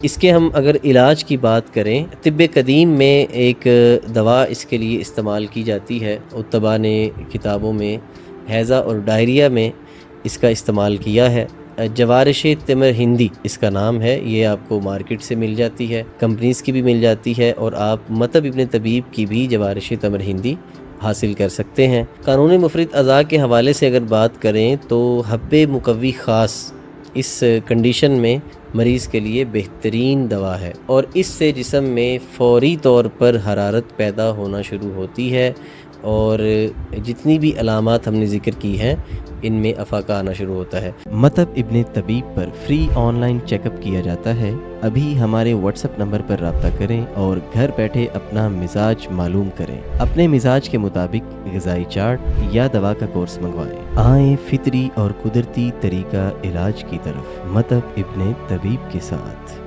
اس کے ہم اگر علاج کی بات کریں، طب قدیم میں ایک دوا اس کے لیے استعمال کی جاتی ہے، اتباع نے کتابوں میں ہیضہ اور ڈائریا میں اس کا استعمال کیا ہے۔ جوارش تمر ہندی اس کا نام ہے، یہ آپ کو مارکیٹ سے مل جاتی ہے، کمپنیز کی بھی مل جاتی ہے، اور آپ مطب ابن طبیب کی بھی جوارش تمر ہندی حاصل کر سکتے ہیں۔ قانون مفرط اعضاء کے حوالے سے اگر بات کریں تو حب مقوی خاص اس کنڈیشن میں مریض کے لیے بہترین دوا ہے، اور اس سے جسم میں فوری طور پر حرارت پیدا ہونا شروع ہوتی ہے، اور جتنی بھی علامات ہم نے ذکر کی ہیں ان میں افاقہ آنا شروع ہوتا ہے۔ مطب ابن طبیب پر free online check up کیا جاتا ہے۔ ابھی ہمارے واٹس ایپ نمبر پر رابطہ کریں اور گھر بیٹھے اپنا مزاج معلوم کریں۔ اپنے مزاج کے مطابق غذائی چارٹ یا دوا کا کورس منگوائیں۔ آئیں فطری اور قدرتی طریقہ علاج کی طرف مطب ابن طبیب کے ساتھ۔